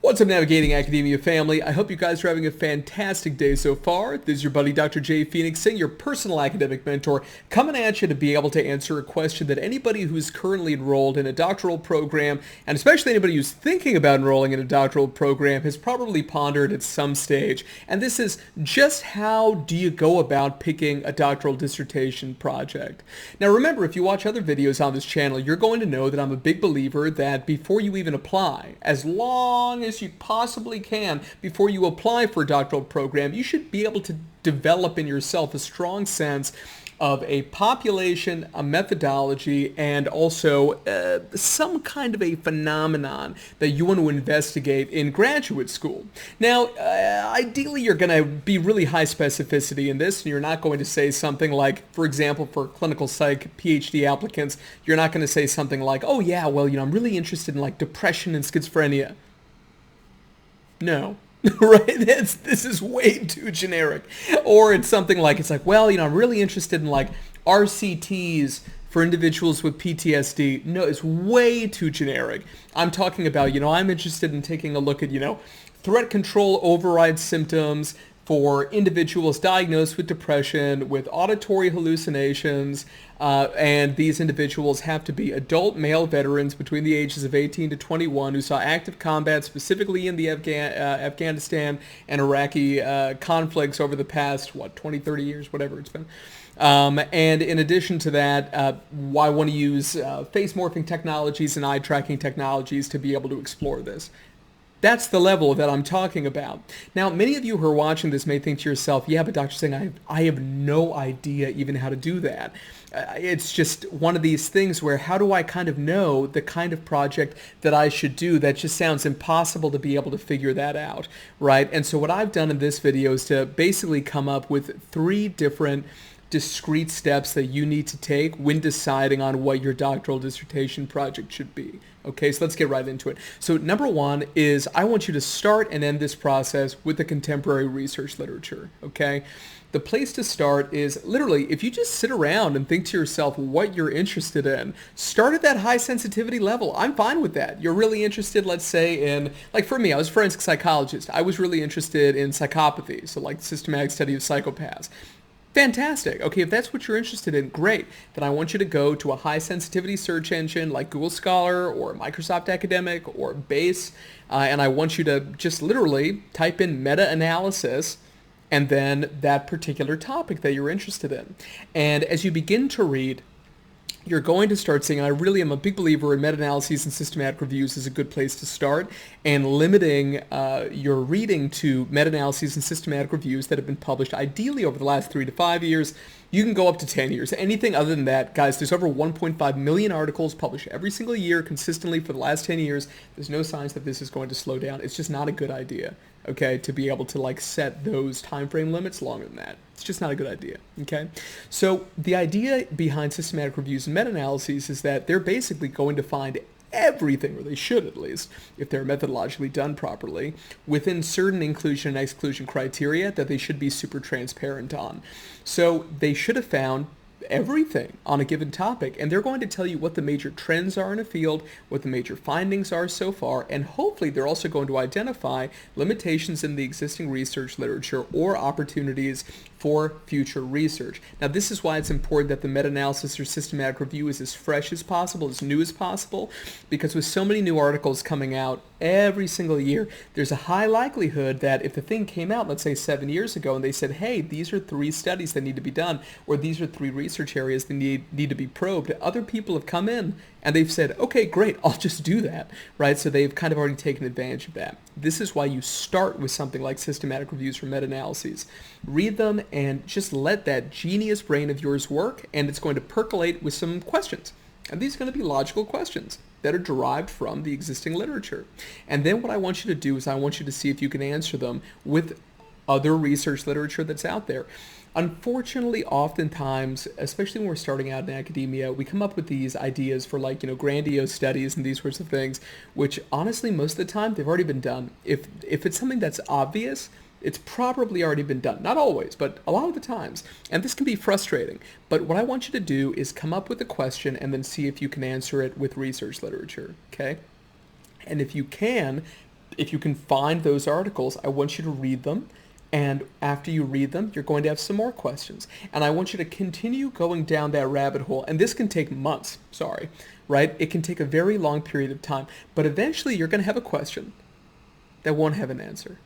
What's up, Navigating Academia family? I hope you guys are having a fantastic day so far. This is your buddy Dr. J. Phoenix Singh, your personal academic mentor, coming at you to be able to answer a question that anybody who's currently enrolled in a doctoral program, and especially anybody who's thinking about enrolling in a doctoral program, has probably pondered at some stage. And this is just how do you go about picking a doctoral dissertation project? Now remember, if you watch other videos on this channel, you're going to know that I'm a big believer that before you even apply, as long as you possibly can before you apply for a doctoral program, you should be able to develop in yourself a strong sense of a population, a methodology, and also some kind of a phenomenon that you want to investigate in graduate school. Now, ideally, you're going to be really high specificity in this, and you're not going to say something like, for example, for clinical psych PhD applicants, you're not going to say something like, oh yeah, well, I'm really interested in like depression and schizophrenia. No. Right? This is way too generic. Or it's something like, well, I'm really interested in like RCTs for individuals with PTSD. No, it's way too generic. I'm talking about, I'm interested in taking a look at, threat control override symptoms for individuals diagnosed with depression, with auditory hallucinations, and these individuals have to be adult male veterans between the ages of 18 to 21 who saw active combat specifically in the Afghanistan and Iraqi conflicts over the past, 20, 30 years, whatever it's been. And in addition to that, I want to use face morphing technologies and eye tracking technologies to be able to explore this. That's the level that I'm talking about. Now, many of you who are watching this may think to yourself, yeah, but Dr. Singh, I have no idea even how to do that. It's just one of these things where how do I kind of know the kind of project that I should do? That just sounds impossible to be able to figure that out, right? And so what I've done in this video is to basically come up with 3 different discrete steps that you need to take when deciding on what your doctoral dissertation project should be. Okay, so let's get right into it. So number 1 is I want you to start and end this process with the contemporary research literature, okay? The place to start is literally, if you just sit around and think to yourself what you're interested in, start at that high sensitivity level. I'm fine with that. You're really interested, let's say, in, like for me, I was a forensic psychologist. I was really interested in psychopathy, so like systematic study of psychopaths. Fantastic. Okay, if that's what you're interested in, great. Then I want you to go to a high sensitivity search engine like Google Scholar or Microsoft Academic or Base, and I want you to just literally type in meta-analysis and then that particular topic that you're interested in. And as you begin to read, you're going to start seeing, and I really am a big believer in meta-analyses and systematic reviews is a good place to start, and limiting your reading to meta-analyses and systematic reviews that have been published ideally over the last 3 to 5 years. You can go up to 10 years. Anything other than that, guys, there's over 1.5 million articles published every single year consistently for the last 10 years. There's no signs that this is going to slow down. It's just not a good idea, okay, to be able to like set those time frame limits longer than that. It's just not a good idea, okay? So the idea behind systematic reviews and meta-analyses is that they're basically going to find everything, or they should at least, if they're methodologically done properly, within certain inclusion and exclusion criteria that they should be super transparent on. So they should have found everything on a given topic, and they're going to tell you what the major trends are in a field, what the major findings are so far, and hopefully they're also going to identify limitations in the existing research literature or opportunities for future research. Now, this is why it's important that the meta-analysis or systematic review is as fresh as possible, as new as possible, because with so many new articles coming out every single year, there's a high likelihood that if the thing came out, let's say 7 years ago, and they said, hey, these are 3 studies that need to be done, or these are 3 research areas that need to be probed, other people have come in and they've said, okay, great, I'll just do that, right? So they've kind of already taken advantage of that. This is why you start with something like systematic reviews or meta-analyses. Read them and just let that genius brain of yours work, and it's going to percolate with some questions. And these are going to be logical questions that are derived from the existing literature. And then what I want you to do is I want you to see if you can answer them with other research literature that's out there. Unfortunately, oftentimes, especially when we're starting out in academia, we come up with these ideas for like, grandiose studies and these sorts of things, which honestly, most of the time, they've already been done. If it's something that's obvious, it's probably already been done. Not always, but a lot of the times. And this can be frustrating. But what I want you to do is come up with a question and then see if you can answer it with research literature, okay? And if you can, if you can find those articles, I want you to read them. And after you read them, you're going to have some more questions. And I want you to continue going down that rabbit hole. And this can take months, sorry, right? It can take a very long period of time. But eventually you're going to have a question that won't have an answer,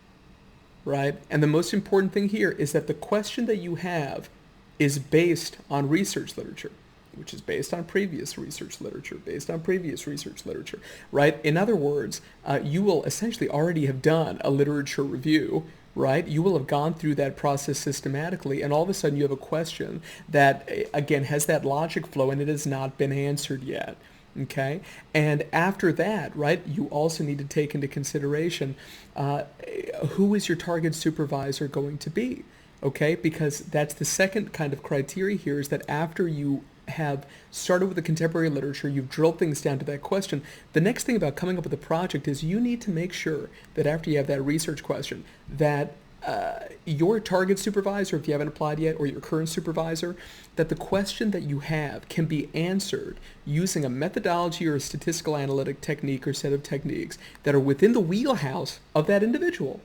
right? And the most important thing here is that the question that you have is based on research literature, which is based on previous research literature, right? In other words, you will essentially already have done a literature review, right? You will have gone through that process systematically, and all of a sudden you have a question that, again, has that logic flow, and it has not been answered yet. Okay? And after that, right, you also need to take into consideration who is your target supervisor going to be? Okay? Because that's the second kind of criteria here, is that after you have started with the contemporary literature, you've drilled things down to that question. The next thing about coming up with a project is you need to make sure that after you have that research question, that your target supervisor, if you haven't applied yet, or your current supervisor, that the question that you have can be answered using a methodology or a statistical analytic technique or set of techniques that are within the wheelhouse of that individual.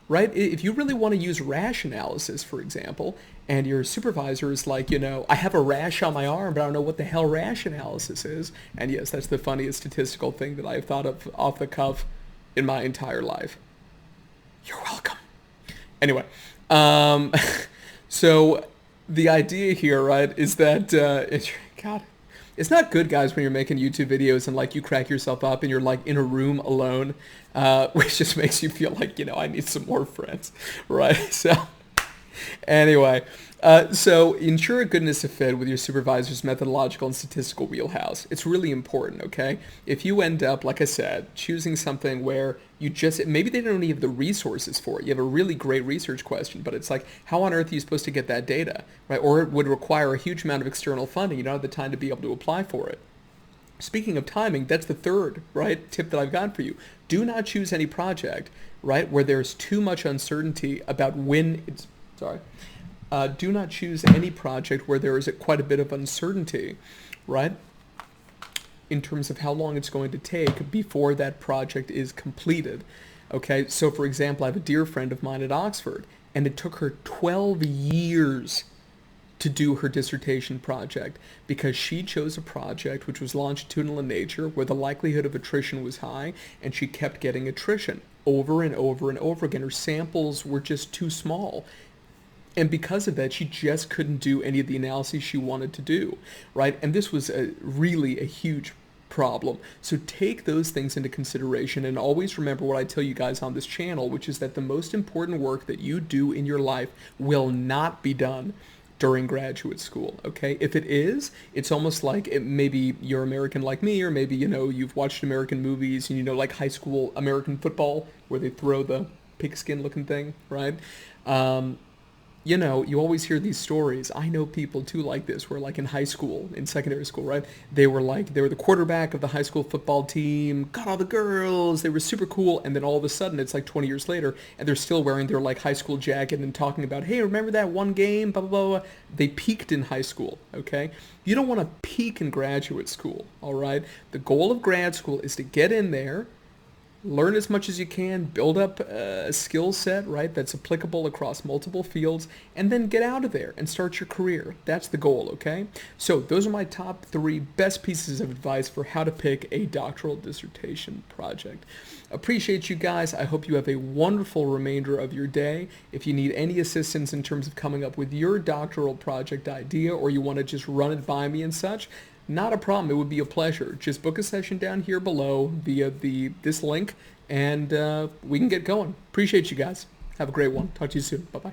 Right? If you really want to use rash analysis, for example, and your supervisor is like, I have a rash on my arm, but I don't know what the hell rash analysis is. And yes, that's the funniest statistical thing that I've thought of off the cuff in my entire life. You're welcome. Anyway, so the idea here, right, is that, God, it's not good, guys, when you're making YouTube videos and like you crack yourself up and you're like in a room alone, which just makes you feel like, I need some more friends, right? So anyway, so ensure a goodness of fit with your supervisor's methodological and statistical wheelhouse. It's really important, okay? If you end up, like I said, choosing something where maybe they don't even have the resources for it. You have a really great research question, but it's like, how on earth are you supposed to get that data, right? Or it would require a huge amount of external funding. You don't have the time to be able to apply for it. Speaking of timing, that's the third, right, tip that I've got for you. Do not choose any project, right, where there's too much uncertainty about when it's, do not choose any project where there is quite a bit of uncertainty, right, in terms of how long it's going to take before that project is completed. Okay, so for example, I have a dear friend of mine at Oxford, and it took her 12 years to do her dissertation project because she chose a project which was longitudinal in nature, where the likelihood of attrition was high, and she kept getting attrition over and over and over again. Her samples were just too small. And because of that, she just couldn't do any of the analyses she wanted to do, right? And this was really a huge problem. So take those things into consideration, and always remember what I tell you guys on this channel, which is that the most important work that you do in your life will not be done during graduate school, okay? If it is, it's almost like maybe you're American like me, or maybe, you've watched American movies and like high school American football where they throw the pigskin looking thing, right? You always hear these stories. I know people too like this, where like in high school, in secondary school, right? They were the quarterback of the high school football team, got all the girls, they were super cool, and then all of a sudden it's like 20 years later, and they're still wearing their like high school jacket and talking about, hey, remember that one game, blah, blah, blah, blah. They peaked in high school, okay? You don't want to peak in graduate school, all right? The goal of grad school is to get in there, learn as much as you can, build up a skill set, right, that's applicable across multiple fields, and then get out of there and start your career. That's the goal, okay? So those are my top 3 best pieces of advice for how to pick a doctoral dissertation project. Appreciate you guys. I hope you have a wonderful remainder of your day. If you need any assistance in terms of coming up with your doctoral project idea, or you want to just run it by me and such, not a problem. It would be a pleasure. Just book a session down here below via this link, and we can get going. Appreciate you guys. Have a great one. Talk to you soon. Bye-bye.